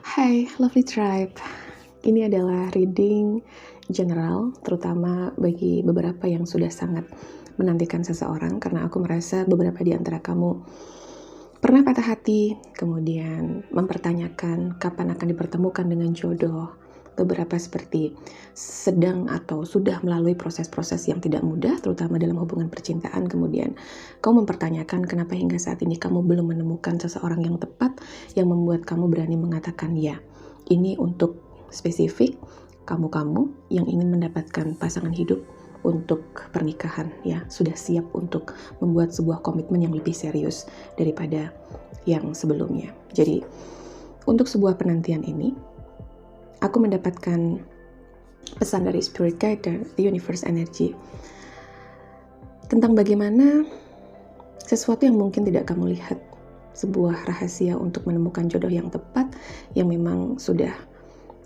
Hai, Lovely Tribe. Ini adalah reading general, terutama bagi beberapa yang sudah sangat menantikan seseorang, karena aku merasa beberapa di antara kamu pernah patah hati, kemudian mempertanyakan kapan akan dipertemukan dengan jodoh. Beberapa seperti sedang atau sudah melalui proses-proses yang tidak mudah, terutama dalam hubungan percintaan. Kemudian kamu mempertanyakan kenapa hingga saat ini kamu belum menemukan seseorang yang tepat yang membuat kamu berani mengatakan ya. Ini untuk spesifik kamu-kamu yang ingin mendapatkan pasangan hidup untuk pernikahan, ya, sudah siap untuk membuat sebuah komitmen yang lebih serius daripada yang sebelumnya. Jadi untuk sebuah penantian ini, aku mendapatkan pesan dari Spirit Guide dan The Universe Energy tentang bagaimana sesuatu yang mungkin tidak kamu lihat, sebuah rahasia untuk menemukan jodoh yang tepat, yang memang sudah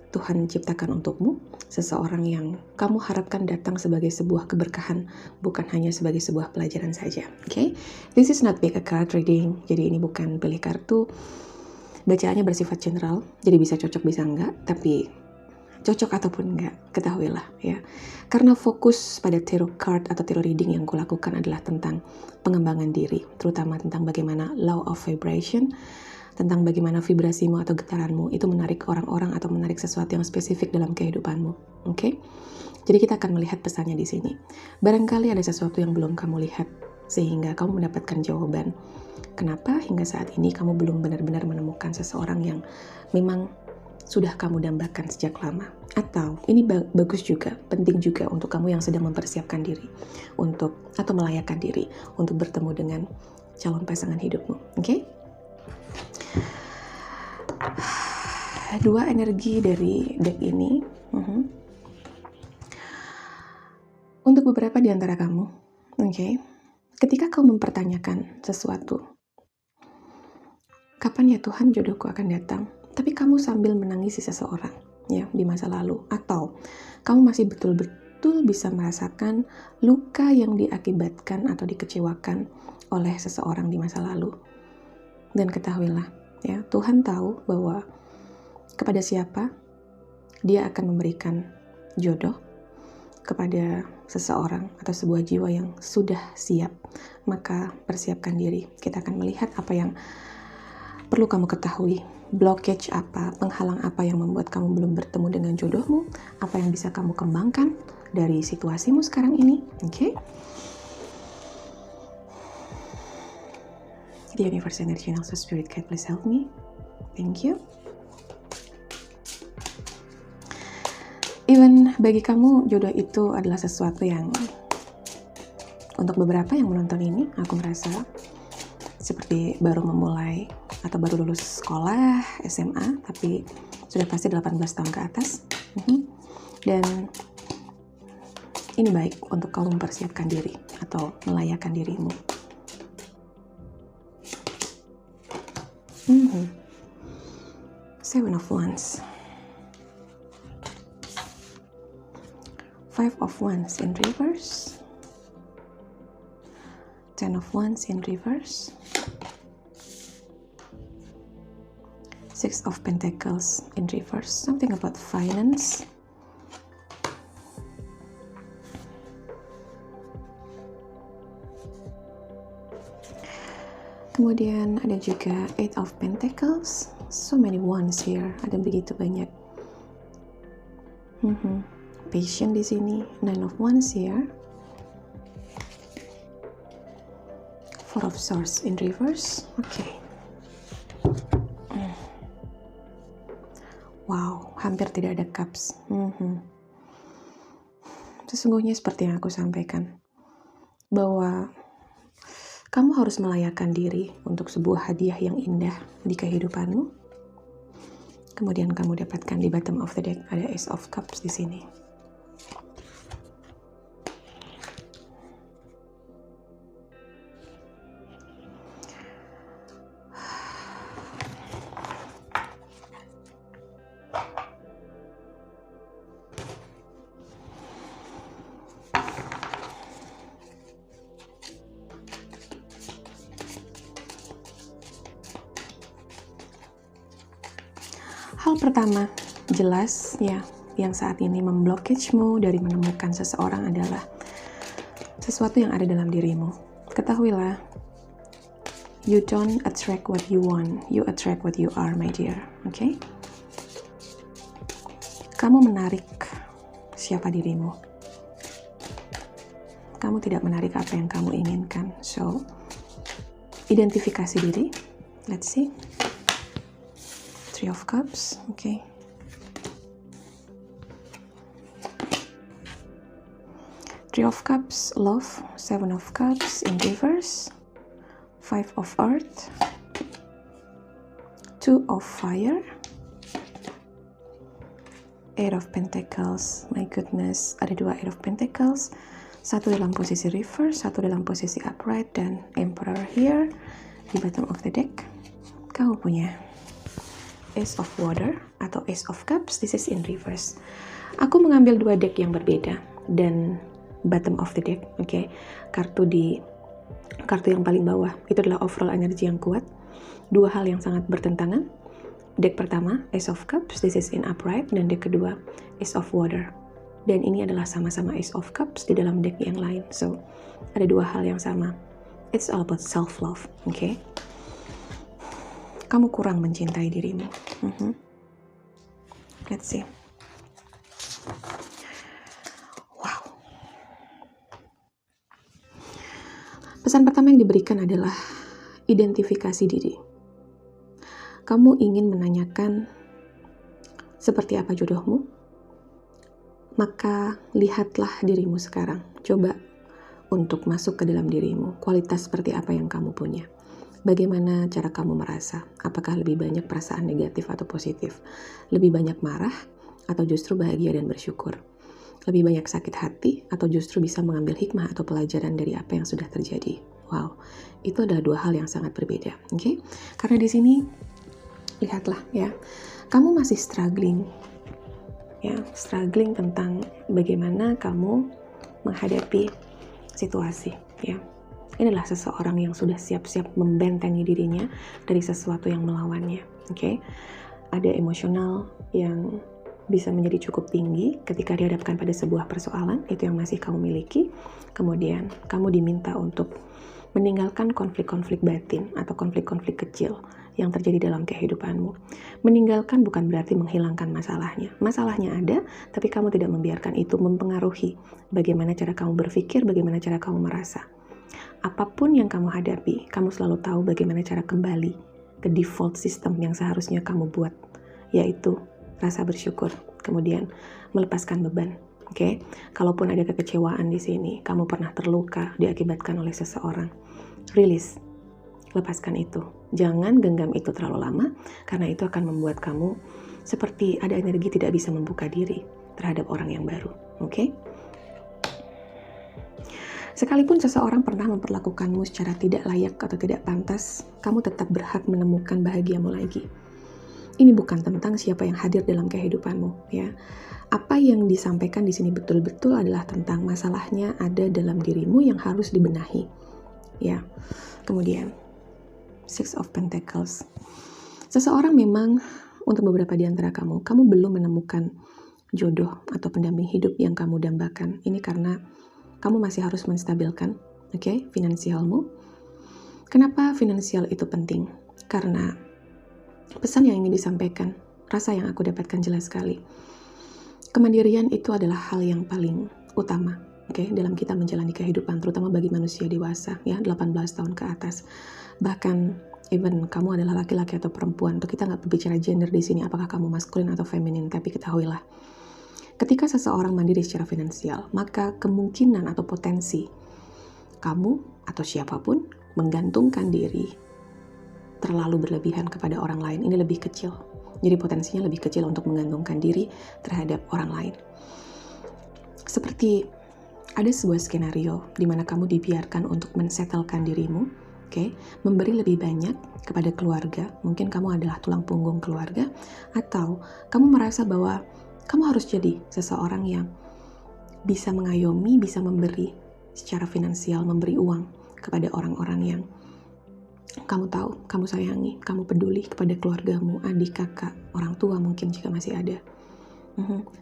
Tuhan ciptakan untukmu, seseorang yang kamu harapkan datang sebagai sebuah keberkahan, bukan hanya sebagai sebuah pelajaran saja. Okay? This is not pick a card reading, jadi ini bukan pilih kartu. Bacaannya bersifat general, jadi bisa cocok bisa enggak, tapi cocok ataupun enggak, ketahuilah ya. Karena fokus pada tarot card atau tarot reading yang kulakukan adalah tentang pengembangan diri, terutama tentang bagaimana law of vibration, tentang bagaimana vibrasimu atau getaranmu itu menarik orang-orang atau menarik sesuatu yang spesifik dalam kehidupanmu. Oke? Jadi kita akan melihat pesannya di sini. Barangkali ada sesuatu yang belum kamu lihat sehingga kamu mendapatkan jawaban. Kenapa hingga saat ini kamu belum benar-benar menemukan seseorang yang memang sudah kamu dambakan sejak lama? Atau ini bagus juga, penting juga untuk kamu yang sedang mempersiapkan diri untuk atau melayakkan diri untuk bertemu dengan calon pasangan hidupmu. Oke? Dua energi dari deck ini untuk beberapa di antara kamu. Oke? Ketika kau mempertanyakan sesuatu, kapan ya Tuhan jodohku akan datang? Tapi kamu sambil menangisi seseorang ya di masa lalu, atau kamu masih betul-betul bisa merasakan luka yang diakibatkan atau dikecewakan oleh seseorang di masa lalu. Dan ketahuilah ya, Tuhan tahu bahwa kepada siapa Dia akan memberikan jodoh, kepada seseorang atau sebuah jiwa yang sudah siap. Maka persiapkan diri. Kita akan melihat apa yang perlu kamu ketahui, blockage apa, penghalang apa yang membuat kamu belum bertemu dengan jodohmu, apa yang bisa kamu kembangkan dari situasimu sekarang ini. Oke? The Universe Energy and also Spirit Guide, please help me. Thank you. Even bagi kamu, jodoh itu adalah sesuatu yang untuk beberapa yang menonton ini, aku merasa seperti baru memulai atau baru lulus sekolah, SMA, tapi sudah pasti 18 tahun ke atas. Dan ini baik untuk kamu mempersiapkan diri atau melayakkan dirimu. Seven of Wands, Five of Wands in reverse, Ten of Wands in reverse, Six of Pentacles in reverse, something about finance, kemudian ada juga Eight of Pentacles. So many wands here, ada begitu banyak. Patient di sini. Nine of Wands here. Four of Swords in reverse. Okay. Wow, hampir tidak ada cups. Sesungguhnya seperti yang aku sampaikan, bahwa kamu harus melayakkan diri untuk sebuah hadiah yang indah di kehidupanmu. Kemudian kamu dapatkan di bottom of the deck ada Ace of Cups di sini. Hal pertama, jelas ya, yang saat ini memblokage-mu dari menemukan seseorang adalah sesuatu yang ada dalam dirimu. Ketahuilah, you don't attract what you want, you attract what you are, my dear. Okay? Kamu menarik siapa dirimu. Kamu tidak menarik apa yang kamu inginkan. So, identifikasi diri. Let's see. Three of Cups. Okay. Three of Cups, love. Seven of Cups in reverse. Five of Earth. Two of Fire. Eight of Pentacles. My goodness, ada dua Eight of Pentacles. Satu dalam posisi reverse, satu dalam posisi upright, dan Emperor here di bottom of the deck. Kamu punya Ace of Water atau Ace of Cups. This is in reverse. Aku mengambil dua deck yang berbeda dan bottom of the deck, okay? Kartu yang paling bawah itu adalah overall energi yang kuat. Dua hal yang sangat bertentangan. Deck pertama Ace of Cups, this is in upright, dan deck kedua Ace of Water. Dan ini adalah sama-sama Ace of Cups di dalam deck yang lain. So, ada dua hal yang sama. It's all about self-love, okay? Kamu kurang mencintai dirimu. Let's see. Wow. Pesan pertama yang diberikan adalah identifikasi diri. Kamu ingin menanyakan seperti apa jodohmu? Maka lihatlah dirimu sekarang. Coba untuk masuk ke dalam dirimu. Kualitas seperti apa yang kamu punya? Bagaimana cara kamu merasa? Apakah lebih banyak perasaan negatif atau positif? Lebih banyak marah atau justru bahagia dan bersyukur? Lebih banyak sakit hati atau justru bisa mengambil hikmah atau pelajaran dari apa yang sudah terjadi? Wow, itu adalah dua hal yang sangat berbeda. Okay? Karena di sini lihatlah ya, kamu masih struggling. Ya, struggling tentang bagaimana kamu menghadapi situasi. Ya. Inilah seseorang yang sudah siap-siap membentengi dirinya dari sesuatu yang melawannya. Okay? Ada emosional yang bisa menjadi cukup tinggi ketika dihadapkan pada sebuah persoalan, itu yang masih kamu miliki. Kemudian kamu diminta untuk meninggalkan konflik-konflik batin atau konflik-konflik kecil yang terjadi dalam kehidupanmu. Meninggalkan bukan berarti menghilangkan masalahnya. Masalahnya ada, tapi kamu tidak membiarkan itu mempengaruhi bagaimana cara kamu berpikir, bagaimana cara kamu merasa. Apapun yang kamu hadapi, kamu selalu tahu bagaimana cara kembali ke default system yang seharusnya kamu buat, yaitu rasa bersyukur, kemudian melepaskan beban. Okay? Kalaupun ada kekecewaan di sini, kamu pernah terluka diakibatkan oleh seseorang, rilis, lepaskan itu. Jangan genggam itu terlalu lama, karena itu akan membuat kamu seperti ada energi tidak bisa membuka diri terhadap orang yang baru. Okay? Sekalipun seseorang pernah memperlakukanmu secara tidak layak atau tidak pantas, kamu tetap berhak menemukan bahagiamu lagi. Ini bukan tentang siapa yang hadir dalam kehidupanmu, ya. Apa yang disampaikan di sini betul-betul adalah tentang masalahnya ada dalam dirimu yang harus dibenahi, ya. Kemudian, Six of Pentacles. Seseorang memang, untuk beberapa di antara kamu belum menemukan jodoh atau pendamping hidup yang kamu dambakan. Ini karena kamu masih harus menstabilkan, okay, finansialmu. Kenapa finansial itu penting? Karena pesan yang ingin disampaikan, rasa yang aku dapatkan jelas sekali. Kemandirian itu adalah hal yang paling utama, okay, dalam kita menjalani kehidupan, terutama bagi manusia dewasa, ya, 18 tahun ke atas. Bahkan even kamu adalah laki-laki atau perempuan, untuk kita nggak berbicara gender di sini, apakah kamu maskulin atau feminin, tapi ketahuilah, ketika seseorang mandiri secara finansial, maka kemungkinan atau potensi kamu atau siapapun menggantungkan diri terlalu berlebihan kepada orang lain ini lebih kecil. Jadi potensinya lebih kecil untuk menggantungkan diri terhadap orang lain. Seperti ada sebuah skenario di mana kamu dibiarkan untuk mensetelkan dirimu, okay? Memberi lebih banyak kepada keluarga. Mungkin kamu adalah tulang punggung keluarga, atau kamu merasa bahwa kamu harus jadi seseorang yang bisa mengayomi, bisa memberi secara finansial, memberi uang kepada orang-orang yang Kamu tahu, kamu sayangi, kamu peduli kepada keluargamu, adik, kakak, orang tua mungkin jika masih ada.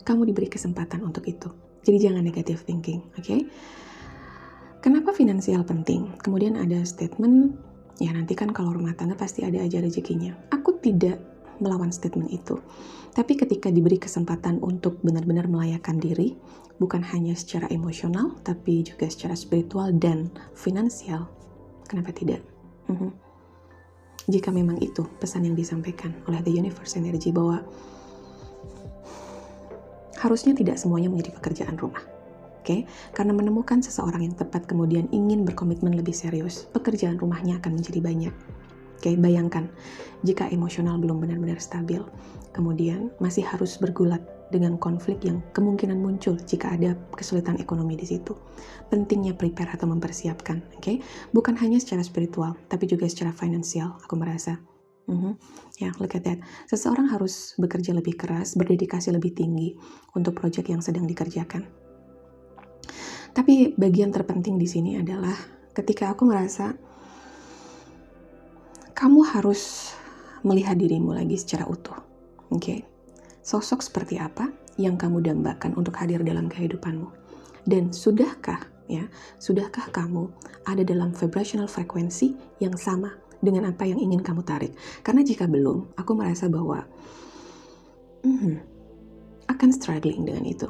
Kamu diberi kesempatan untuk itu. Jadi jangan negative thinking, oke? Kenapa finansial penting? Kemudian ada statement, ya nanti kan kalau rumah tangga pasti ada aja rezekinya. Aku tidak melawan statement itu. Tapi ketika diberi kesempatan untuk benar-benar melayakkan diri, bukan hanya secara emosional, tapi juga secara spiritual dan finansial, kenapa tidak? Jika memang itu pesan yang disampaikan oleh The Universe Energy, bahwa harusnya tidak semuanya menjadi pekerjaan rumah. Oke, karena menemukan seseorang yang tepat kemudian ingin berkomitmen lebih serius, pekerjaan rumahnya akan menjadi banyak. Oke, bayangkan jika emosional belum benar-benar stabil, kemudian masih harus bergulat dengan konflik yang kemungkinan muncul jika ada kesulitan ekonomi di situ. Pentingnya prepare atau mempersiapkan, oke? Bukan hanya secara spiritual, tapi juga secara finansial, aku merasa. Ya, look at that. Seseorang harus bekerja lebih keras, berdedikasi lebih tinggi untuk proyek yang sedang dikerjakan. Tapi bagian terpenting di sini adalah ketika aku merasa kamu harus melihat dirimu lagi secara utuh. Oke. Sosok seperti apa yang kamu dambakan untuk hadir dalam kehidupanmu? Dan sudahkah kamu ada dalam vibrational frekuensi yang sama dengan apa yang ingin kamu tarik? Karena jika belum, aku merasa bahwa akan struggling dengan itu.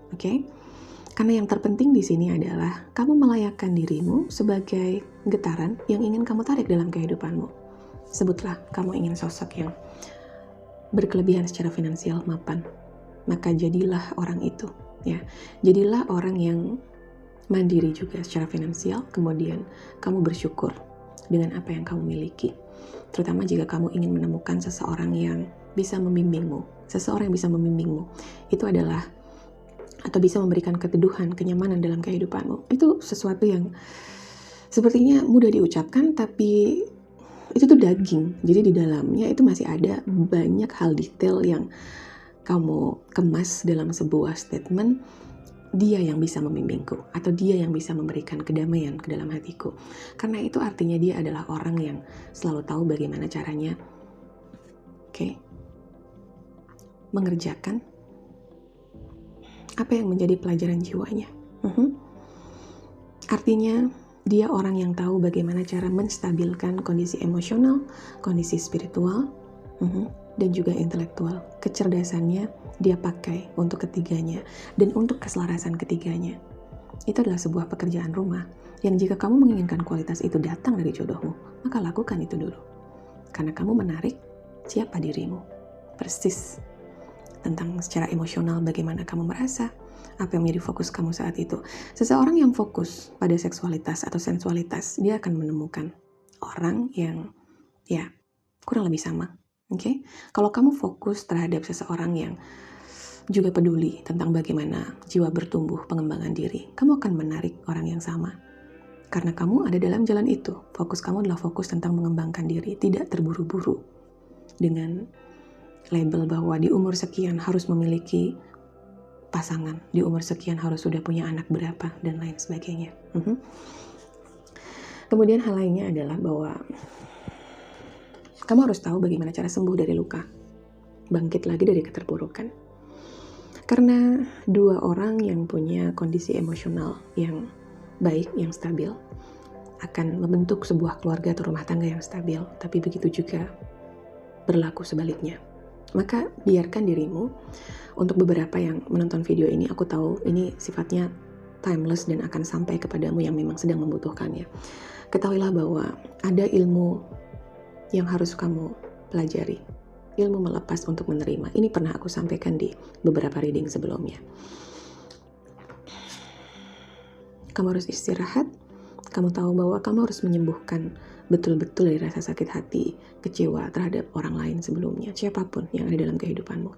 Oke? Karena yang terpenting di sini adalah kamu melayakkan dirimu sebagai getaran yang ingin kamu tarik dalam kehidupanmu. Sebutlah kamu ingin sosok yang berkelebihan secara finansial, mapan. Maka jadilah orang itu, ya. Jadilah orang yang mandiri juga secara finansial, kemudian kamu bersyukur dengan apa yang kamu miliki. Terutama jika kamu ingin menemukan seseorang yang bisa membimbingmu. Seseorang yang bisa membimbingmu itu adalah, atau bisa memberikan keteduhan, kenyamanan dalam kehidupanmu. Itu sesuatu yang sepertinya mudah diucapkan, tapi itu tuh daging. Jadi di dalamnya itu masih ada banyak hal detail yang kamu kemas dalam sebuah statement, dia yang bisa membimbingku, atau dia yang bisa memberikan kedamaian ke dalam hatiku. Karena itu artinya dia adalah orang yang selalu tahu bagaimana caranya mengerjakan apa yang menjadi pelajaran jiwanya. Artinya dia orang yang tahu bagaimana cara menstabilkan kondisi emosional, kondisi spiritual, dan juga intelektual. Kecerdasannya dia pakai untuk ketiganya dan untuk keselarasan ketiganya. Itu adalah sebuah pekerjaan rumah yang jika kamu menginginkan kualitas itu datang dari jodohmu, maka lakukan itu dulu. Karena kamu menarik siapa dirimu. Persis tentang secara emosional bagaimana kamu merasa, apa yang menjadi fokus kamu saat itu. Seseorang yang fokus pada seksualitas atau sensualitas, dia akan menemukan orang yang kurang lebih sama. Oke? Kalau kamu fokus terhadap seseorang yang juga peduli tentang bagaimana jiwa bertumbuh, pengembangan diri, kamu akan menarik orang yang sama. Karena kamu ada dalam jalan itu. Fokus kamu adalah fokus tentang mengembangkan diri, tidak terburu-buru dengan label bahwa di umur sekian harus memiliki pasangan, di umur sekian harus sudah punya anak berapa, dan lain sebagainya. Kemudian hal lainnya adalah bahwa kamu harus tahu bagaimana cara sembuh dari luka, bangkit lagi dari keterpurukan. Karena dua orang yang punya kondisi emosional yang baik, yang stabil, akan membentuk sebuah keluarga atau rumah tangga yang stabil. Tapi begitu juga berlaku sebaliknya. Maka biarkan dirimu, untuk beberapa yang menonton video ini, aku tahu ini sifatnya timeless dan akan sampai kepadamu yang memang sedang membutuhkannya. Ketahuilah bahwa ada ilmu yang harus kamu pelajari. Ilmu melepas untuk menerima. Ini pernah aku sampaikan di beberapa reading sebelumnya. Kamu harus istirahat. Kamu tahu bahwa kamu harus menyembuhkan betul-betul dari rasa sakit hati, kecewa terhadap orang lain sebelumnya, siapapun yang ada dalam kehidupanmu,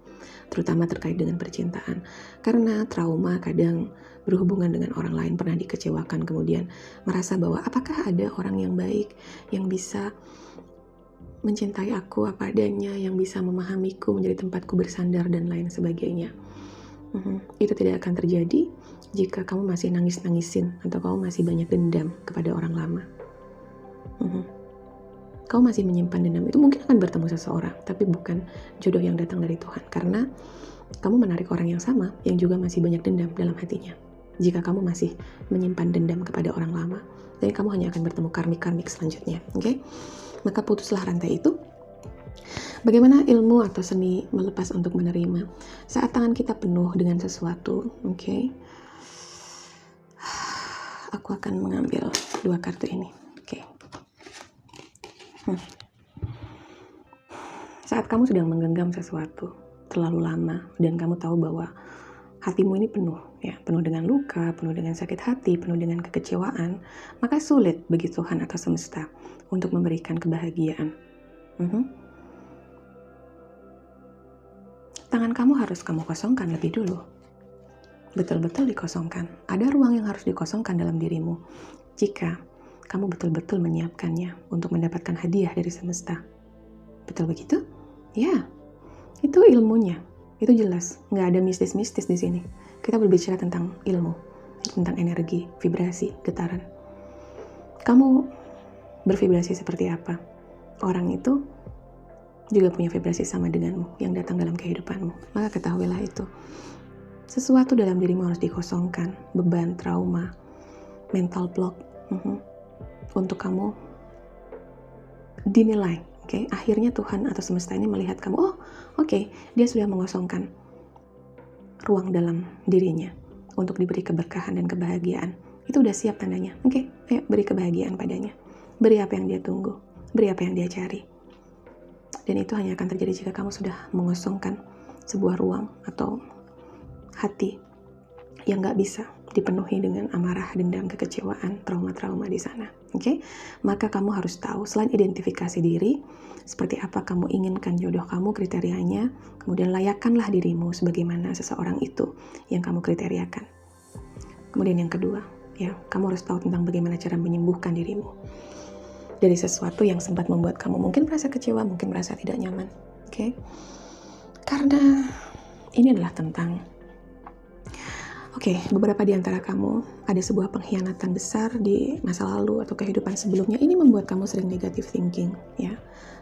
terutama terkait dengan percintaan. Karena trauma kadang berhubungan dengan orang lain, pernah dikecewakan, kemudian merasa bahwa apakah ada orang yang baik, yang bisa mencintai aku apa adanya, yang bisa memahamiku, menjadi tempatku bersandar, dan lain sebagainya. Itu tidak akan terjadi jika kamu masih nangis-nangisin atau kamu masih banyak dendam kepada orang lama. kau masih menyimpan dendam, itu mungkin akan bertemu seseorang, tapi bukan jodoh yang datang dari Tuhan. Karena kamu menarik orang yang sama, yang juga masih banyak dendam dalam hatinya. Jika kamu masih menyimpan dendam kepada orang lama, dan kamu hanya akan bertemu karmik-karmik selanjutnya. Oke? Maka putuslah rantai itu. Bagaimana ilmu atau seni melepas untuk menerima? Saat tangan kita penuh dengan sesuatu, oke? Aku akan mengambil 2 kartu ini. Oke. Saat kamu sedang menggenggam sesuatu terlalu lama dan kamu tahu bahwa hatimu ini penuh, ya, penuh dengan luka, penuh dengan sakit hati, penuh dengan kekecewaan, maka sulit bagi Tuhan atau semesta untuk memberikan kebahagiaan. Tangan kamu harus kamu kosongkan lebih dulu. Betul-betul dikosongkan. Ada ruang yang harus dikosongkan dalam dirimu. Jika kamu betul-betul menyiapkannya untuk mendapatkan hadiah dari semesta. Betul begitu? Ya, itu ilmunya. Itu jelas. Nggak ada mistis-mistis di sini. Kita berbicara tentang ilmu, tentang energi, vibrasi, getaran. Kamu bervibrasi seperti apa? Orang itu juga punya vibrasi sama denganmu yang datang dalam kehidupanmu. Maka ketahuilah itu. Sesuatu dalam dirimu harus dikosongkan. Beban, trauma, mental block. Untuk kamu dinilai. Oke, akhirnya Tuhan atau semesta ini melihat kamu, oke, dia sudah mengosongkan ruang dalam dirinya untuk diberi keberkahan dan kebahagiaan. Itu udah siap tandanya. Oke, ayo beri kebahagiaan padanya. Beri apa yang dia tunggu, beri apa yang dia cari. Dan itu hanya akan terjadi jika kamu sudah mengosongkan sebuah ruang atau hati yang gak bisa dipenuhi dengan amarah, dendam, kekecewaan, trauma-trauma di sana. Oke? Maka kamu harus tahu, selain identifikasi diri, seperti apa kamu inginkan jodoh kamu, kriterianya, kemudian layakkanlah dirimu sebagaimana seseorang itu yang kamu kriteriakan. Kemudian yang kedua, ya, kamu harus tahu tentang bagaimana cara menyembuhkan dirimu dari sesuatu yang sempat membuat kamu mungkin merasa kecewa, mungkin merasa tidak nyaman. Oke? Karena ini adalah tentang beberapa di antara kamu ada sebuah pengkhianatan besar di masa lalu atau kehidupan sebelumnya. Ini membuat kamu sering negative thinking, ya.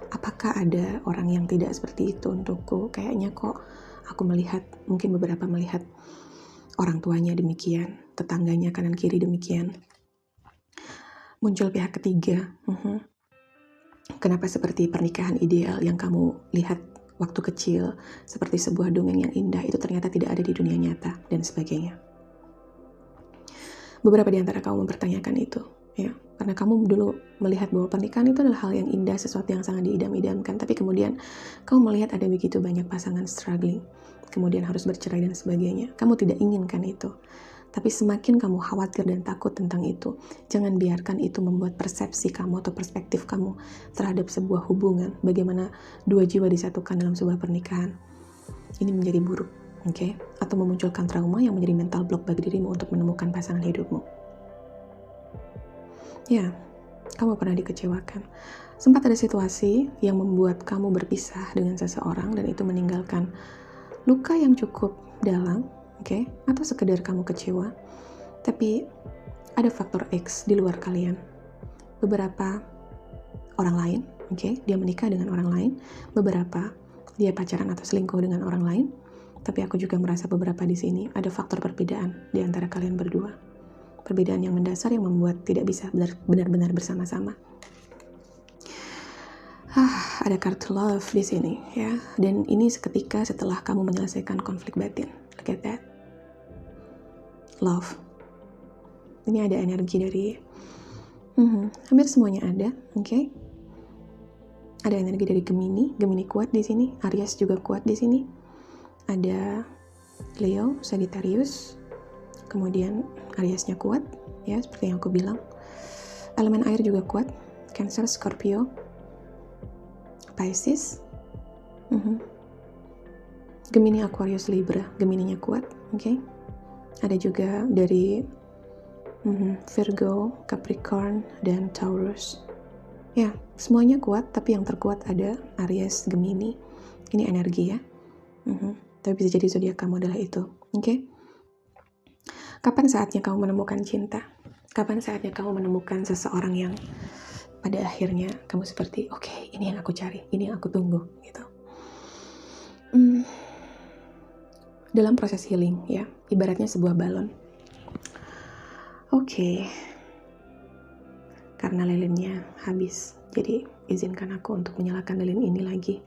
Apakah ada orang yang tidak seperti itu untukku? Kayaknya kok aku melihat, mungkin beberapa melihat orang tuanya demikian, tetangganya kanan kiri demikian. Muncul pihak ketiga. Kenapa seperti pernikahan ideal yang kamu lihat waktu kecil, seperti sebuah dongeng yang indah, itu ternyata tidak ada di dunia nyata, dan sebagainya. Beberapa di antara kamu mempertanyakan itu, ya, karena kamu dulu melihat bahwa pernikahan itu adalah hal yang indah, sesuatu yang sangat diidam-idamkan, tapi kemudian kamu melihat ada begitu banyak pasangan struggling, kemudian harus bercerai dan sebagainya. Kamu tidak inginkan itu. Tapi semakin kamu khawatir dan takut tentang itu, jangan biarkan itu membuat persepsi kamu atau perspektif kamu terhadap sebuah hubungan, bagaimana 2 jiwa disatukan dalam sebuah pernikahan, ini menjadi buruk, oke? Atau memunculkan trauma yang menjadi mental block bagi dirimu untuk menemukan pasangan hidupmu. Ya, kamu pernah dikecewakan. Sempat ada situasi yang membuat kamu berpisah dengan seseorang dan itu meninggalkan luka yang cukup dalam, oke? Atau sekedar kamu kecewa, tapi ada faktor X di luar kalian. Beberapa orang lain, oke, dia menikah dengan orang lain. Beberapa dia pacaran atau selingkuh dengan orang lain. Tapi aku juga merasa beberapa di sini ada faktor perbedaan di antara kalian berdua. Perbedaan yang mendasar yang membuat tidak bisa benar-benar bersama-sama. Ada kartu love di sini, ya. Dan ini seketika setelah kamu menyelesaikan konflik batin. Look at that. Love. Ini ada energi dari hampir semuanya ada, oke? Ada energi dari Gemini kuat di sini, Aries juga kuat di sini. Ada Leo, Sagittarius, kemudian Ariesnya kuat, ya, seperti yang aku bilang. Elemen air juga kuat, Cancer, Scorpio, Pisces, Gemini, Aquarius, Libra, Gemininya kuat, oke? Ada juga dari Virgo, Capricorn, dan Taurus. Ya, semuanya kuat, tapi yang terkuat ada Aries, Gemini. Ini energi, ya. Tapi bisa jadi zodiak kamu adalah itu, oke? Kapan saatnya kamu menemukan cinta? Kapan saatnya kamu menemukan seseorang yang pada akhirnya kamu seperti, oke, ini yang aku cari, ini yang aku tunggu, gitu. Dalam proses healing, ya, ibaratnya sebuah balon. Oke, karena lilinnya habis, jadi izinkan aku untuk menyalakan lilin ini lagi.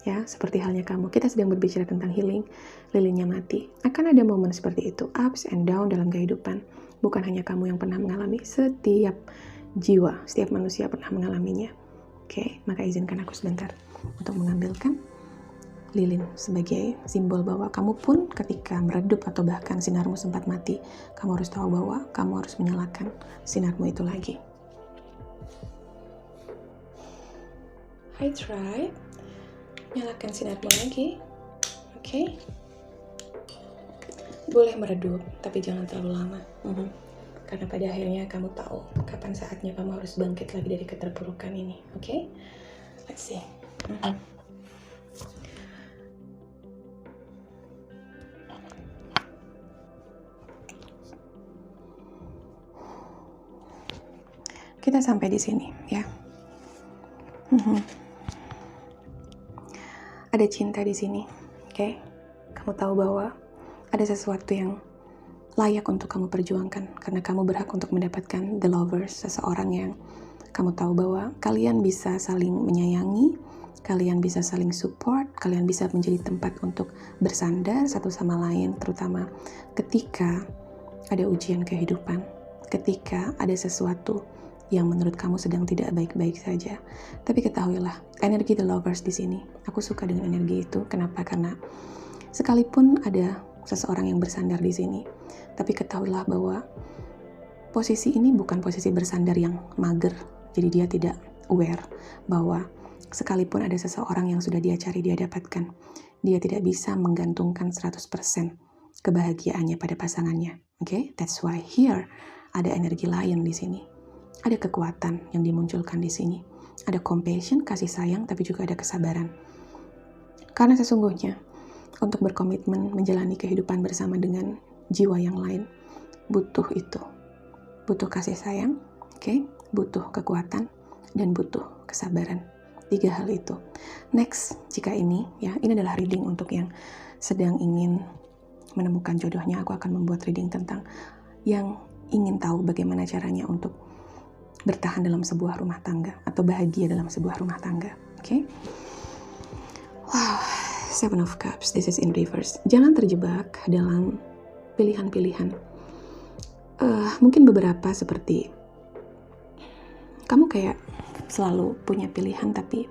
Ya, seperti halnya kamu, kita sedang berbicara tentang healing, lilinnya mati. Akan ada momen seperti itu, ups and down dalam kehidupan. Bukan hanya kamu yang pernah mengalami, setiap jiwa, setiap manusia pernah mengalaminya. Oke, maka izinkan aku sebentar untuk mengambilkan lilin sebagai simbol bahwa kamu pun ketika meredup atau bahkan sinarmu sempat mati, kamu harus tahu bahwa kamu harus menyalakan sinarmu itu lagi. Hai Tribe, nyalakan sinarmu lagi, oke? Boleh meredup, tapi jangan terlalu lama. Karena pada akhirnya kamu tahu kapan saatnya kamu harus bangkit lagi dari keterpurukan ini, oke? Let's see. Kita sampai di sini, ya. Ada cinta di sini, oke? Kamu tahu bahwa ada sesuatu yang layak untuk kamu perjuangkan karena kamu berhak untuk mendapatkan the lovers, seseorang yang kamu tahu bahwa kalian bisa saling menyayangi, kalian bisa saling support, kalian bisa menjadi tempat untuk bersandar satu sama lain, terutama ketika ada ujian kehidupan, ketika ada sesuatu yang menurut kamu sedang tidak baik-baik saja. Tapi ketahuilah, energi the lovers di sini, aku suka dengan energi itu. Kenapa? Karena sekalipun ada seseorang yang bersandar di sini, tapi ketahuilah bahwa posisi ini bukan posisi bersandar yang mager. Jadi dia tidak aware bahwa sekalipun ada seseorang yang sudah dia cari, dia dapatkan, dia tidak bisa menggantungkan 100% kebahagiaannya pada pasangannya. Oke? That's why here ada energi lain di sini. Ada kekuatan yang dimunculkan di sini. Ada compassion, kasih sayang, tapi juga ada kesabaran. Karena sesungguhnya untuk berkomitmen menjalani kehidupan bersama dengan jiwa yang lain, butuh itu. Butuh kasih sayang, oke? Butuh kekuatan, dan butuh kesabaran. 3 hal itu. Next, jika ini adalah reading untuk yang sedang ingin menemukan jodohnya, aku akan membuat reading tentang yang ingin tahu bagaimana caranya untuk bertahan dalam sebuah rumah tangga atau bahagia dalam sebuah rumah tangga. Oke? Wow, 7 of Cups, this is in reverse. Jangan terjebak dalam pilihan-pilihan. Mungkin beberapa seperti kamu kayak selalu punya pilihan tapi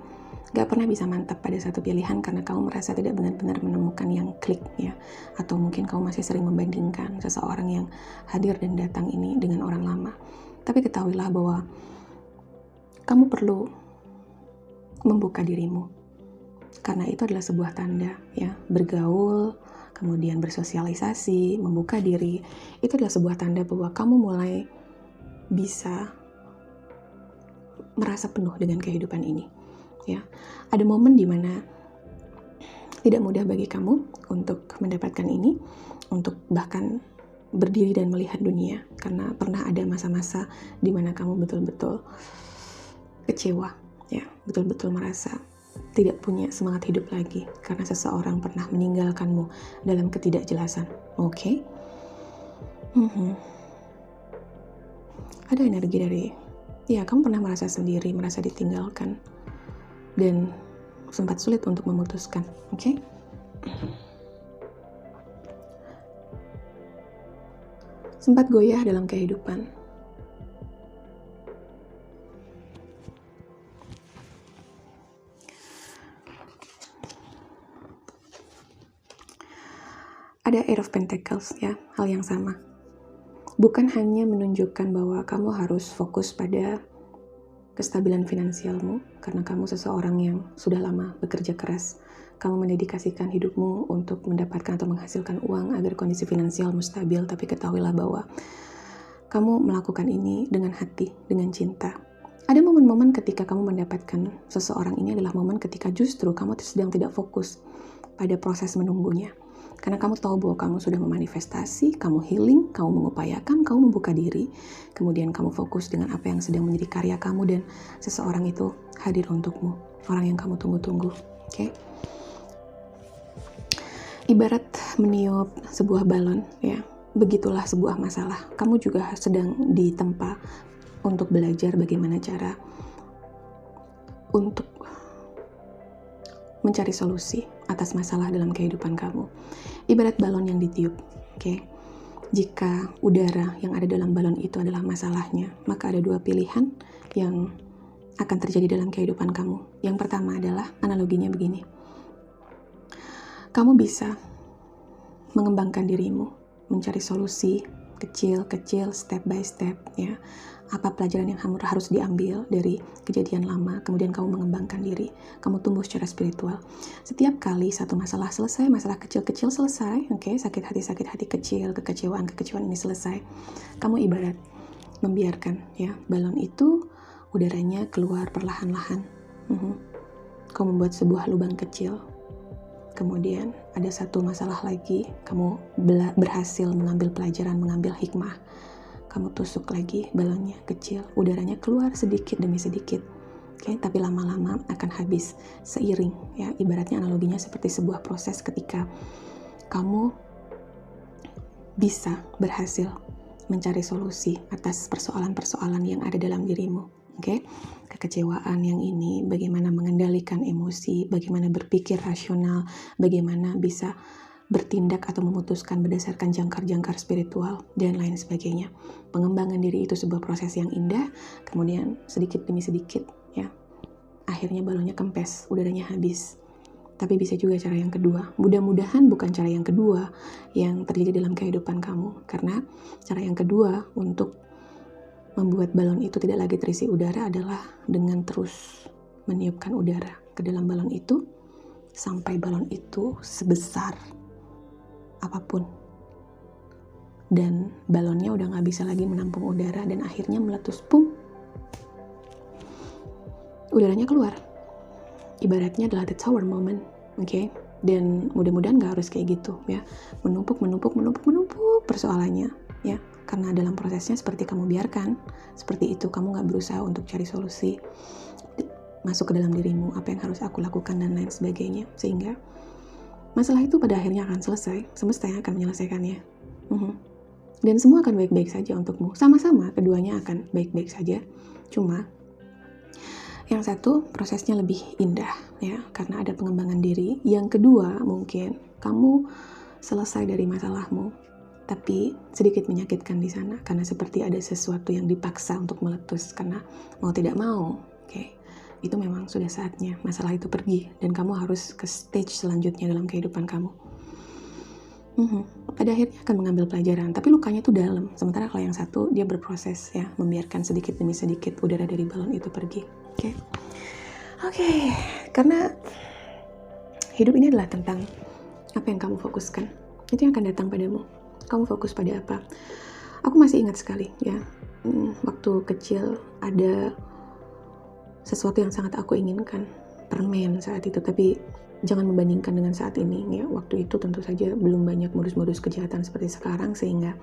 gak pernah bisa mantap pada satu pilihan karena kamu merasa tidak benar-benar menemukan yang klik, ya. Atau mungkin kamu masih sering membandingkan seseorang yang hadir dan datang ini dengan orang lama. Tapi ketahuilah bahwa kamu perlu membuka dirimu. Karena itu adalah sebuah tanda, ya. Bergaul, kemudian bersosialisasi, membuka diri, itu adalah sebuah tanda bahwa kamu mulai bisa merasa penuh dengan kehidupan ini, ya. Ada momen di mana tidak mudah bagi kamu untuk mendapatkan ini, untuk bahkan berdiri dan melihat dunia, karena pernah ada masa-masa di mana kamu betul-betul kecewa, ya, betul-betul merasa tidak punya semangat hidup lagi karena seseorang pernah meninggalkanmu dalam ketidakjelasan. Oke? Ada energi dari, ya, kamu pernah merasa sendiri, merasa ditinggalkan, dan sempat sulit untuk memutuskan. Oke? Sempat goyah dalam kehidupan. Ada 8 of Pentacles, ya, hal yang sama. Bukan hanya menunjukkan bahwa kamu harus fokus pada kestabilan finansialmu, karena kamu seseorang yang sudah lama bekerja keras. Kamu mendedikasikan hidupmu untuk mendapatkan atau menghasilkan uang agar kondisi finansialmu stabil, tapi ketahuilah bahwa kamu melakukan ini dengan hati, dengan cinta. Ada momen-momen ketika kamu mendapatkan seseorang ini adalah momen ketika justru kamu sedang tidak fokus pada proses menunggunya. Karena kamu tahu bahwa kamu sudah memanifestasi, kamu healing, kamu mengupayakan, kamu membuka diri. Kemudian kamu fokus dengan apa yang sedang menjadi karya kamu dan seseorang itu hadir untukmu. Orang yang kamu tunggu-tunggu. Oke? Ibarat meniup sebuah balon, ya. Begitulah sebuah masalah. Kamu juga sedang ditempa untuk belajar bagaimana cara untuk mencari solusi atas masalah dalam kehidupan kamu. Ibarat balon yang ditiup, oke? Jika udara yang ada dalam balon itu adalah masalahnya, maka ada dua pilihan yang akan terjadi dalam kehidupan kamu. Yang pertama adalah, analoginya begini. Kamu bisa mengembangkan dirimu, mencari solusi kecil-kecil, step by step, ya. Apa pelajaran yang harus diambil dari kejadian lama, kemudian kamu mengembangkan diri, kamu tumbuh secara spiritual. Setiap kali satu masalah selesai, masalah kecil-kecil selesai, oke, sakit hati kecil, kekecewaan ini selesai, kamu ibarat membiarkan, ya, balon itu udaranya keluar perlahan-lahan. Kamu membuat sebuah lubang kecil, kemudian ada satu masalah lagi, kamu berhasil mengambil pelajaran, mengambil hikmah. Kamu tusuk lagi balonnya kecil, udaranya keluar sedikit demi sedikit. Oke, tapi lama-lama akan habis seiring, ya. Ibaratnya analoginya seperti sebuah proses ketika kamu bisa berhasil mencari solusi atas persoalan-persoalan yang ada dalam dirimu. Oke, kekecewaan yang ini, bagaimana mengendalikan emosi, bagaimana berpikir rasional, bagaimana bisa bertindak atau memutuskan berdasarkan jangkar-jangkar spiritual, dan lain sebagainya. Pengembangan diri itu sebuah proses yang indah, kemudian sedikit demi sedikit, ya, akhirnya balonnya kempes, udaranya habis. Tapi bisa juga cara yang kedua. Mudah-mudahan bukan cara yang kedua yang terjadi dalam kehidupan kamu, karena cara yang kedua untuk membuat balon itu tidak lagi terisi udara adalah dengan terus meniupkan udara ke dalam balon itu sampai balon itu sebesar apapun, dan balonnya udah gak bisa lagi menampung udara dan akhirnya meletus, pum, udaranya keluar. Ibaratnya adalah the tower moment, oke? Dan mudah-mudahan gak harus kayak gitu, ya. Menumpuk persoalannya, ya. Karena dalam prosesnya seperti kamu biarkan, seperti itu, kamu gak berusaha untuk cari solusi masuk ke dalam dirimu, apa yang harus aku lakukan dan lain sebagainya, sehingga masalah itu pada akhirnya akan selesai, semesta yang akan menyelesaikannya. Dan semua akan baik-baik saja untukmu. Sama-sama keduanya akan baik-baik saja. Cuma yang satu prosesnya lebih indah, ya, karena ada pengembangan diri. Yang kedua mungkin kamu selesai dari masalahmu, tapi sedikit menyakitkan di sana karena seperti ada sesuatu yang dipaksa untuk meletus karena mau tidak mau, oke. Itu memang sudah saatnya masalah itu pergi dan kamu harus ke stage selanjutnya dalam kehidupan kamu. Pada akhirnya akan mengambil pelajaran, tapi lukanya tuh dalam. Sementara kalau yang satu dia berproses, ya, membiarkan sedikit demi sedikit udara dari balon itu pergi. Oke. Karena hidup ini adalah tentang apa yang kamu fokuskan. Itu yang akan datang padamu. Kamu fokus pada apa? Aku masih ingat sekali, ya, waktu kecil ada sesuatu yang sangat aku inginkan, permen saat itu, tapi jangan membandingkan dengan saat ini, ya. Waktu itu tentu saja belum banyak modus-modus kejahatan seperti sekarang, sehingga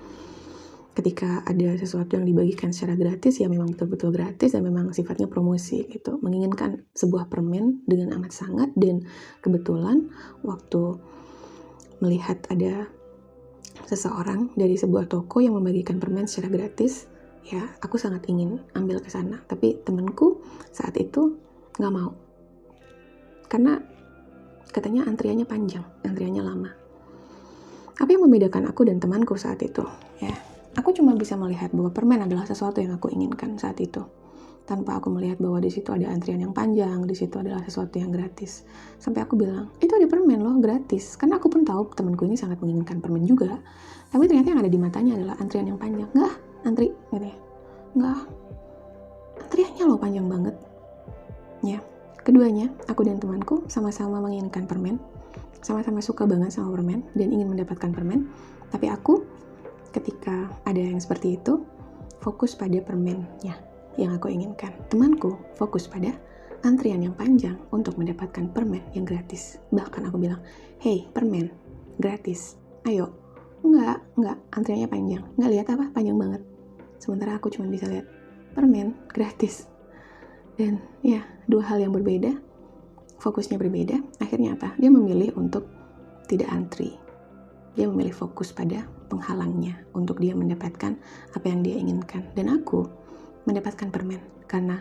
ketika ada sesuatu yang dibagikan secara gratis, ya memang betul-betul gratis dan memang sifatnya promosi gitu. Menginginkan sebuah permen dengan amat sangat, dan kebetulan waktu melihat ada seseorang dari sebuah toko yang membagikan permen secara gratis, ya, aku sangat ingin ambil ke sana, tapi temanku saat itu nggak mau karena katanya antriannya panjang, antriannya lama. Apa yang membedakan aku dan temanku saat itu, ya, aku cuma bisa melihat bahwa permen adalah sesuatu yang aku inginkan saat itu, tanpa aku melihat bahwa di situ ada antrian yang panjang, di situ adalah sesuatu yang gratis. Sampai aku bilang, itu ada permen loh, gratis. Karena aku pun tahu temanku ini sangat menginginkan permen juga, tapi ternyata yang ada di matanya adalah antrian yang panjang. Nggak, antri, gitu ya. Nggak, antriannya loh panjang banget. Ya, keduanya, aku dan temanku sama-sama menginginkan permen, sama-sama suka banget sama permen dan ingin mendapatkan permen. Tapi aku, ketika ada yang seperti itu, fokus pada permennya yang aku inginkan. Temanku fokus pada antrian yang panjang untuk mendapatkan permen yang gratis. Bahkan aku bilang, hey, permen, gratis. Ayo. Enggak, antriannya panjang. Enggak lihat apa? Panjang banget. Sementara aku cuma bisa lihat permen gratis. Dan ya, dua hal yang berbeda, fokusnya berbeda. Akhirnya apa? Dia memilih untuk tidak antri. Dia memilih fokus pada penghalangnya untuk dia mendapatkan apa yang dia inginkan. Dan aku mendapatkan permen karena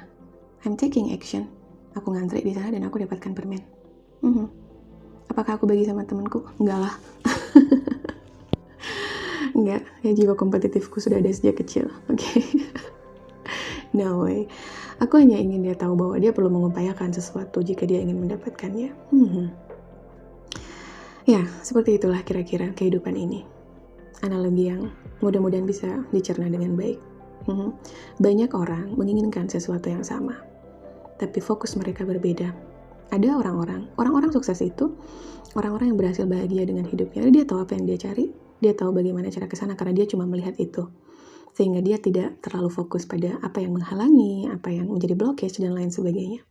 I'm taking action. Aku ngantri di sana dan aku dapatkan permen. Apakah aku bagi sama temanku? Enggak lah. Enggak, ya jiwa kompetitifku sudah ada sejak kecil. Oke. No way. Aku hanya ingin dia tahu bahwa dia perlu mengupayakan sesuatu jika dia ingin mendapatkannya. Ya, seperti itulah kira-kira kehidupan ini. Analogi yang mudah-mudahan bisa dicerna dengan baik. Banyak orang menginginkan sesuatu yang sama, tapi fokus mereka berbeda. Ada orang-orang sukses itu, orang-orang yang berhasil bahagia dengan hidupnya. Dia tahu apa yang dia cari, dia tahu bagaimana cara ke sana karena dia cuma melihat itu. Sehingga dia tidak terlalu fokus pada apa yang menghalangi, apa yang menjadi blockage, dan lain sebagainya.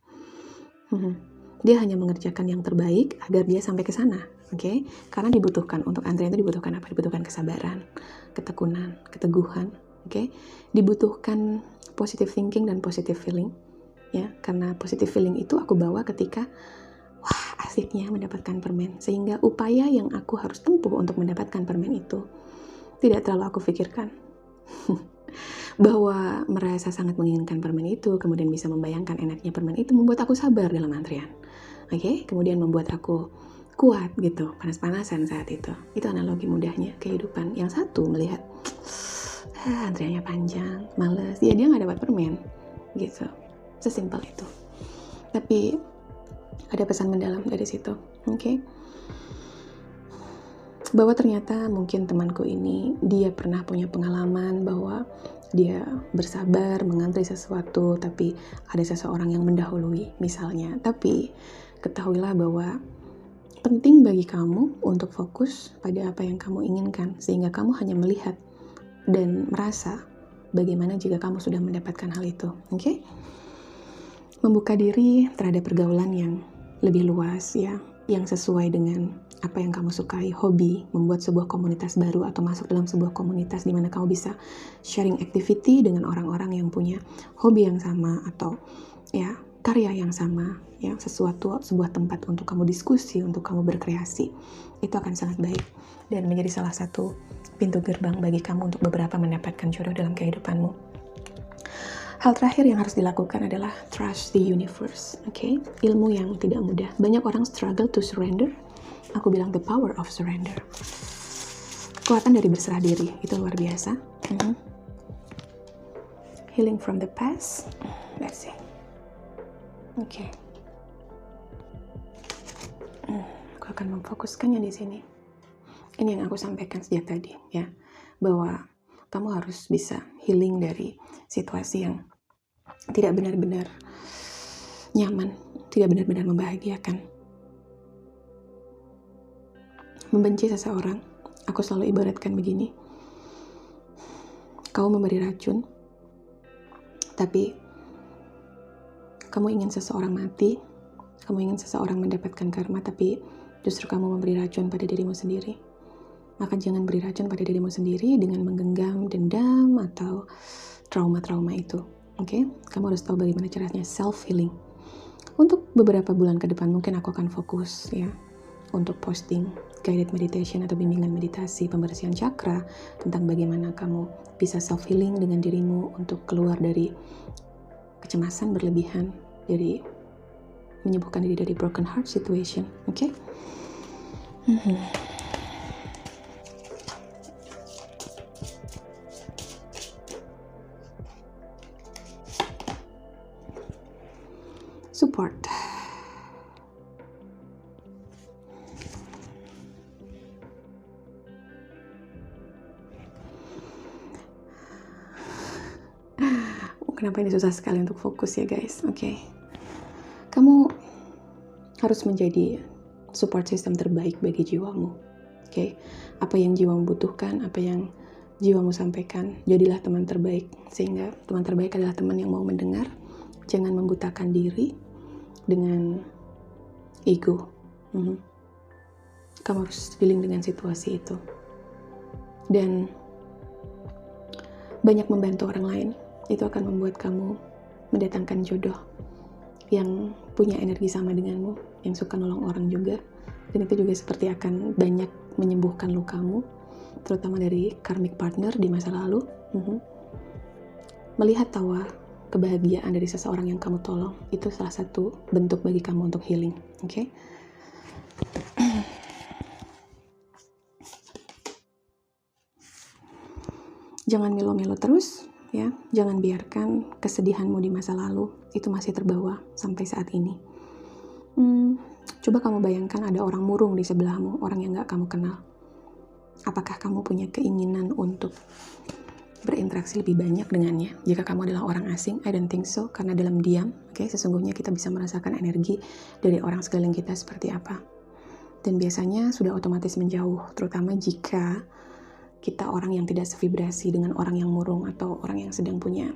Dia hanya mengerjakan yang terbaik agar dia sampai ke sana, oke? Karena dibutuhkan, untuk antrian itu dibutuhkan apa? Dibutuhkan kesabaran, ketekunan, keteguhan, oke? Dibutuhkan positive thinking dan positive feeling, ya. Karena positive feeling itu aku bawa ketika, wah asiknya mendapatkan permen. Sehingga upaya yang aku harus tempuh untuk mendapatkan permen itu tidak terlalu aku pikirkan. Bahwa merasa sangat menginginkan permen itu, kemudian bisa membayangkan enaknya permen itu, membuat aku sabar dalam antrian. Oke, kemudian membuat aku kuat gitu, panas-panasan saat itu. Itu analogi mudahnya kehidupan. Yang satu melihat, antriannya panjang, males, ya dia nggak dapat permen, gitu. Sesimpel itu. Tapi ada pesan mendalam dari situ, oke? Bahwa ternyata mungkin temanku ini, dia pernah punya pengalaman bahwa dia bersabar mengantri sesuatu, tapi ada seseorang yang mendahului misalnya. Tapi ketahuilah bahwa penting bagi kamu untuk fokus pada apa yang kamu inginkan, sehingga kamu hanya melihat dan merasa bagaimana jika kamu sudah mendapatkan hal itu, oke? Membuka diri terhadap pergaulan yang lebih luas, ya, yang sesuai dengan apa yang kamu sukai, hobi, membuat sebuah komunitas baru atau masuk dalam sebuah komunitas di mana kamu bisa sharing activity dengan orang-orang yang punya hobi yang sama atau ya karya yang sama, ya sebuah tempat untuk kamu diskusi, untuk kamu berkreasi. Itu akan sangat baik dan menjadi salah satu pintu gerbang bagi kamu untuk beberapa mendapatkan jodoh dalam kehidupanmu. Hal terakhir yang harus dilakukan adalah trust the universe, oke? Ilmu yang tidak mudah. Banyak orang struggle to surrender. Aku bilang the power of surrender. Kekuatan dari berserah diri, itu luar biasa. Healing from the past. Let's see. Oke. Aku akan memfokuskannya di sini. Ini yang aku sampaikan sejak tadi, ya. Bahwa kamu harus bisa healing dari situasi yang tidak benar-benar nyaman, tidak benar-benar membahagiakan. Membenci seseorang, aku selalu ibaratkan begini. Kau memberi racun, tapi kamu ingin seseorang mati, kamu ingin seseorang mendapatkan karma, tapi justru kamu memberi racun pada dirimu sendiri. Maka jangan beri racun pada dirimu sendiri dengan menggenggam dendam atau trauma-trauma itu. Oke? Kamu harus tahu bagaimana caranya self-healing. Untuk beberapa bulan ke depan mungkin aku akan fokus, ya, untuk posting guided meditation atau bimbingan meditasi pembersihan cakra tentang bagaimana kamu bisa self-healing dengan dirimu untuk keluar dari kecemasan berlebihan, dari menyembuhkan diri dari broken heart situation, oke? Support. Kenapa ini susah sekali untuk fokus ya guys, oke? Kamu harus menjadi support system terbaik bagi jiwamu, oke? Apa yang jiwamu butuhkan, apa yang jiwamu sampaikan, jadilah teman terbaik. Sehingga teman terbaik adalah teman yang mau mendengar, jangan membutakan diri dengan ego. kamu harus dealing dengan situasi itu. Dan banyak membantu orang lain, itu akan membuat kamu mendatangkan jodoh yang punya energi sama denganmu, yang suka nolong orang juga. Dan itu juga seperti akan banyak menyembuhkan lukamu, terutama dari karmic partner di masa lalu. Melihat tawa kebahagiaan dari seseorang yang kamu tolong, itu salah satu bentuk bagi kamu untuk healing. Oke? Jangan melo-melo terus, ya. Jangan biarkan kesedihanmu di masa lalu itu masih terbawa sampai saat ini. Coba kamu bayangkan ada orang murung di sebelahmu, orang yang gak kamu kenal. Apakah kamu punya keinginan untuk berinteraksi lebih banyak dengannya? Jika kamu adalah orang asing, I don't think so, karena dalam diam, sesungguhnya kita bisa merasakan energi dari orang sekeliling kita seperti apa. Dan biasanya sudah otomatis menjauh, terutama jika kita orang yang tidak sevibrasi dengan orang yang murung atau orang yang sedang punya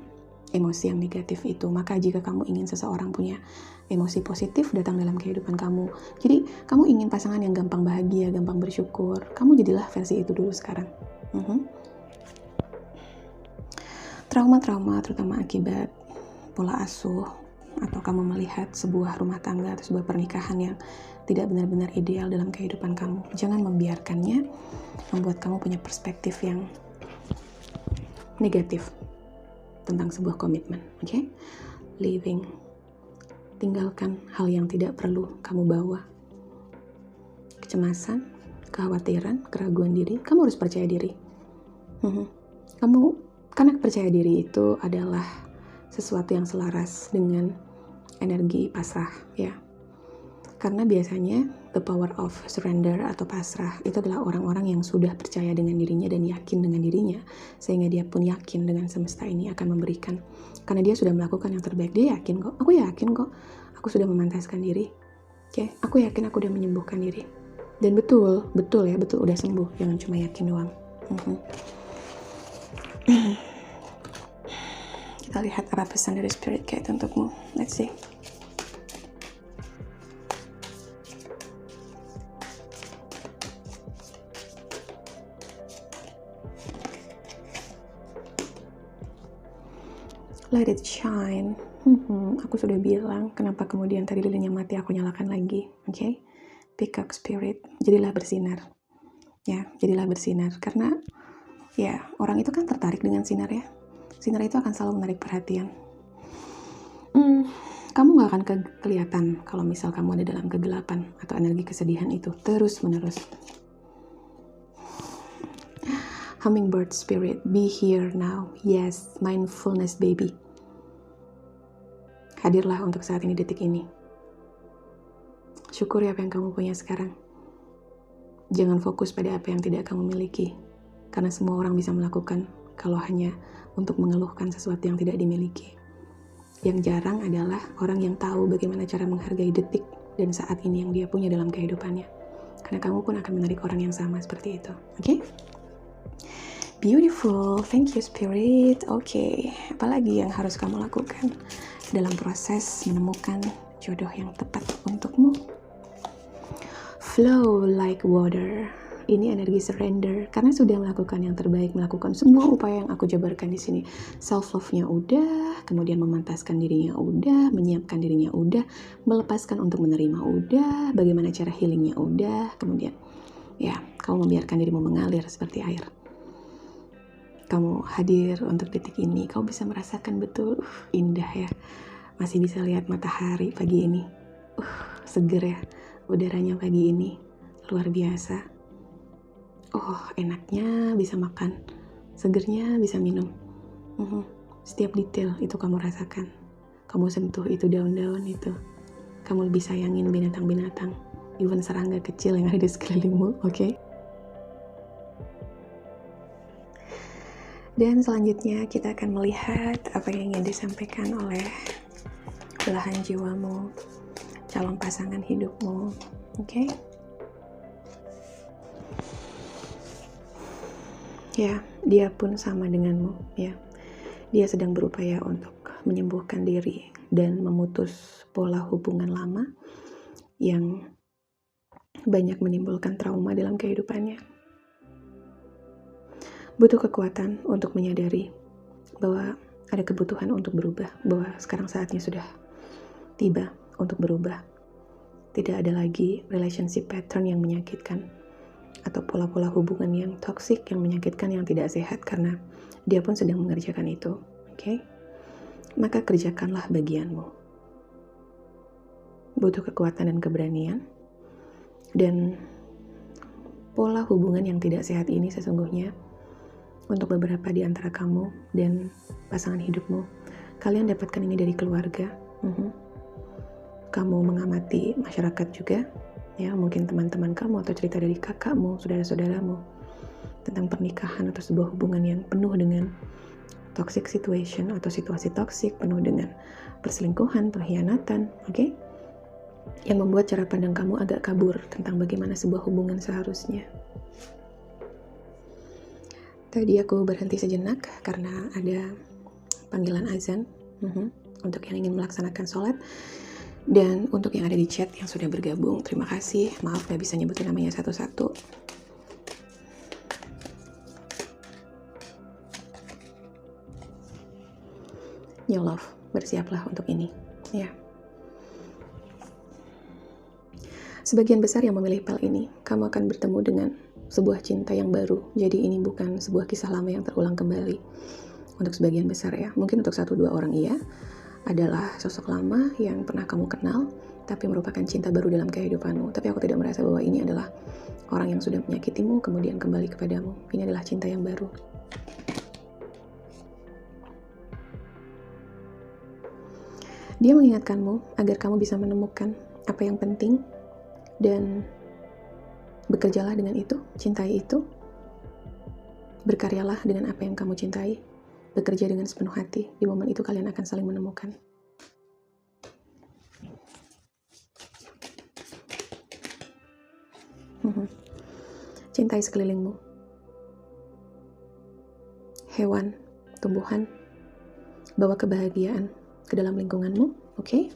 emosi yang negatif itu. Maka jika kamu ingin seseorang punya emosi positif datang dalam kehidupan kamu, jadi kamu ingin pasangan yang gampang bahagia, gampang bersyukur, kamu jadilah versi itu dulu sekarang. Trauma-trauma terutama akibat pola asuh, atau kamu melihat sebuah rumah tangga atau sebuah pernikahan yang tidak benar-benar ideal dalam kehidupan kamu, jangan membiarkannya membuat kamu punya perspektif yang negatif tentang sebuah komitmen. Living, tinggalkan hal yang tidak perlu kamu bawa. Kecemasan, kekhawatiran, keraguan diri, kamu harus percaya diri. Karena percaya diri itu adalah sesuatu yang selaras dengan energi pasrah, ya. Karena biasanya the power of surrender atau pasrah itu adalah orang-orang yang sudah percaya dengan dirinya dan yakin dengan dirinya, sehingga dia pun yakin dengan semesta ini akan memberikan. Karena dia sudah melakukan yang terbaik, dia yakin kok, aku yakin kok, aku sudah memantaskan diri. Aku yakin aku udah menyembuhkan diri. Dan betul udah sembuh, jangan cuma yakin doang. Kita lihat apa pesan dari spirit guide untukmu. Let's see. Let it shine. Aku sudah bilang, kenapa kemudian tadi lilinnya mati aku nyalakan lagi. Peacock spirit, jadilah bersinar. Ya, jadilah bersinar. Karena ya, orang itu kan tertarik dengan sinar, ya. Sinar itu akan selalu menarik perhatian. Kamu gak akan kelihatan kalau misal kamu ada dalam kegelapan atau energi kesedihan itu terus menerus. Hummingbird spirit, be here now. Yes, mindfulness baby. Hadirlah untuk saat ini, detik ini. Syukuri apa yang kamu punya sekarang. Jangan fokus pada apa yang tidak kamu miliki. Karena semua orang bisa melakukan kalau hanya untuk mengeluhkan sesuatu yang tidak dimiliki. Yang jarang adalah orang yang tahu bagaimana cara menghargai detik dan saat ini yang dia punya dalam kehidupannya. Karena kamu pun akan menarik orang yang sama seperti itu. Beautiful, thank you spirit. Apalagi yang harus kamu lakukan dalam proses menemukan jodoh yang tepat untukmu? Flow like water. Ini energi surrender, karena sudah melakukan yang terbaik, melakukan semua upaya yang aku jabarkan di sini. Self love-nya udah, kemudian memantaskan dirinya udah, menyiapkan dirinya udah, melepaskan untuk menerima udah, bagaimana cara healingnya udah, kemudian ya, kamu membiarkan dirimu mengalir seperti air. Kamu hadir untuk detik ini, kamu bisa merasakan betul, indah ya. Masih bisa lihat matahari pagi ini. Seger ya, udaranya pagi ini, luar biasa. Enaknya bisa makan, segernya bisa minum. Setiap detail itu kamu rasakan. Kamu sentuh itu daun-daun itu. Kamu lebih sayangin binatang-binatang, even serangga kecil yang ada di sekelilingmu, Dan selanjutnya kita akan melihat apa yang ingin disampaikan oleh belahan jiwamu, calon pasangan hidupmu, Ya, dia pun sama denganmu, ya. Dia sedang berupaya untuk menyembuhkan diri dan memutus pola hubungan lama yang banyak menimbulkan trauma dalam kehidupannya. Butuh kekuatan untuk menyadari bahwa ada kebutuhan untuk berubah, bahwa sekarang saatnya sudah tiba untuk berubah. Tidak ada lagi relationship pattern yang menyakitkan atau pola-pola hubungan yang toksik, yang menyakitkan, yang tidak sehat, karena dia pun sedang mengerjakan itu. Oke? Maka kerjakanlah bagianmu. Butuh kekuatan dan keberanian. Dan pola hubungan yang tidak sehat ini sesungguhnya untuk beberapa di antara kamu dan pasangan hidupmu, kalian dapatkan ini dari keluarga. Kamu mengamati masyarakat juga, ya, mungkin teman-teman kamu atau cerita dari kakakmu, saudara-saudaramu tentang pernikahan atau sebuah hubungan yang penuh dengan toxic situation atau situasi toksik, penuh dengan perselingkuhan, pengkhianatan, oke? Yang membuat cara pandang kamu agak kabur tentang bagaimana sebuah hubungan seharusnya. Tadi aku berhenti sejenak karena ada panggilan azan untuk yang ingin melaksanakan sholat. Dan untuk yang ada di chat yang sudah bergabung, terima kasih. Maaf gak bisa nyebutin namanya satu-satu. New love, bersiaplah untuk ini, ya. Sebagian besar yang memilih pel ini, kamu akan bertemu dengan sebuah cinta yang baru. Jadi ini bukan sebuah kisah lama yang terulang kembali. Untuk sebagian besar ya, mungkin untuk 1-2 orang iya, adalah sosok lama yang pernah kamu kenal, tapi merupakan cinta baru dalam kehidupanmu. Tapi aku tidak merasa bahwa ini adalah orang yang sudah menyakitimu, kemudian kembali kepadamu. Ini adalah cinta yang baru. Dia mengingatkanmu agar kamu bisa menemukan apa yang penting, dan bekerjalah dengan itu, cintai itu, berkaryalah dengan apa yang kamu cintai, bekerja dengan sepenuh hati. Di momen itu kalian akan saling menemukan. Cintai sekelilingmu, hewan, tumbuhan, bawa kebahagiaan ke dalam lingkunganmu, oke?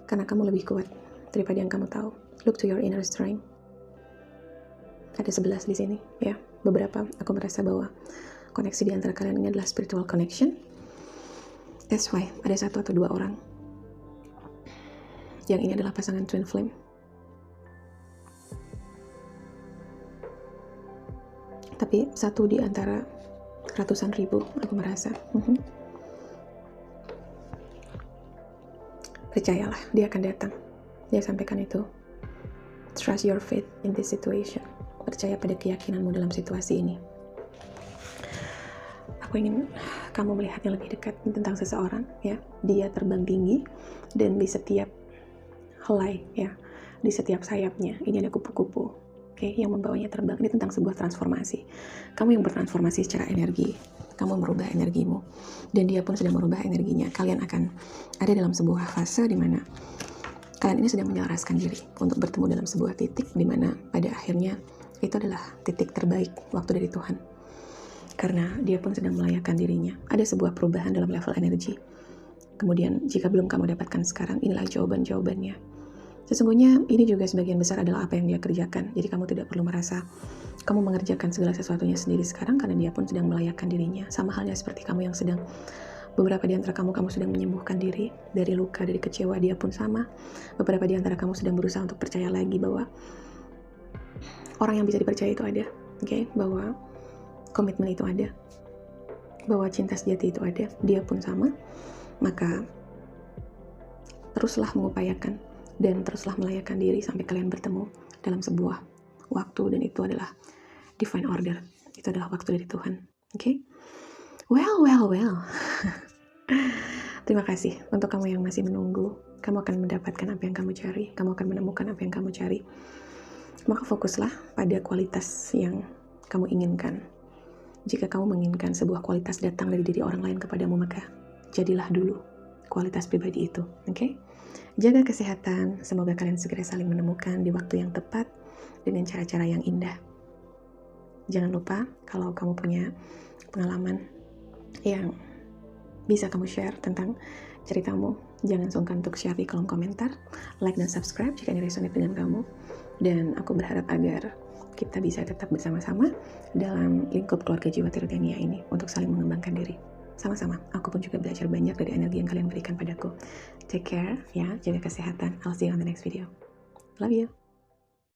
Karena kamu lebih kuat daripada yang kamu tahu. Look to your inner strength. Ada 11 di sini, ya. Beberapa aku merasa bahwa koneksi di antara kalian ini adalah spiritual connection. That's why ada 1 atau 2 orang. Yang ini adalah pasangan twin flame. Tapi 1 di antara ratusan ribu, aku merasa. Percayalah, dia akan datang. Dia sampaikan itu. Trust your faith in this situation. Percaya pada keyakinanmu dalam situasi ini. Aku ingin kamu melihatnya lebih dekat tentang seseorang, ya. Dia terbang tinggi dan di setiap helai, ya, di setiap sayapnya ini ada kupu-kupu, oke, yang membawanya terbang. Ini tentang sebuah transformasi. Kamu yang bertransformasi secara energi. Kamu merubah energimu dan dia pun sedang merubah energinya. Kalian akan ada dalam sebuah fase di mana kalian ini sedang menyelaraskan diri untuk bertemu dalam sebuah titik di mana pada akhirnya itu adalah titik terbaik waktu dari Tuhan. Karena dia pun sedang melayakan dirinya. Ada sebuah perubahan dalam level energi. Kemudian jika belum kamu dapatkan sekarang, inilah jawaban-jawabannya. Sesungguhnya ini juga sebagian besar adalah apa yang dia kerjakan. Jadi kamu tidak perlu merasa kamu mengerjakan segala sesuatunya sendiri sekarang, karena dia pun sedang melayakan dirinya. Sama halnya seperti kamu yang sedang, beberapa di antara kamu sedang menyembuhkan diri dari luka, dari kecewa. Dia pun sama. Beberapa di antara kamu sedang berusaha untuk percaya lagi bahwa orang yang bisa dipercaya itu ada, oke? Bahwa komitmen itu ada, bahwa cinta sejati itu ada. Dia pun sama. Maka teruslah mengupayakan dan teruslah melayakan diri sampai kalian bertemu dalam sebuah waktu, dan itu adalah divine order. Itu adalah waktu dari Tuhan. Oke? Well. Terima kasih untuk kamu yang masih menunggu. Kamu akan mendapatkan apa yang kamu cari. Kamu akan menemukan apa yang kamu cari. Maka fokuslah pada kualitas yang kamu inginkan. Jika kamu menginginkan sebuah kualitas datang dari diri orang lain kepadamu, maka jadilah dulu kualitas pribadi itu. Oke? Jaga kesehatan. Semoga kalian segera saling menemukan di waktu yang tepat dengan cara-cara yang indah. Jangan lupa kalau kamu punya pengalaman yang bisa kamu share tentang ceritamu Jangan sungkan untuk share di kolom komentar, like dan subscribe jika ini resonate dengan kamu. Dan aku berharap agar kita bisa tetap bersama-sama dalam lingkup keluarga jiwa Tirtania ini untuk saling mengembangkan diri. Sama-sama, aku pun juga belajar banyak dari energi yang kalian berikan padaku. Take care ya, jaga kesehatan. I'll see you on the next video. Love you.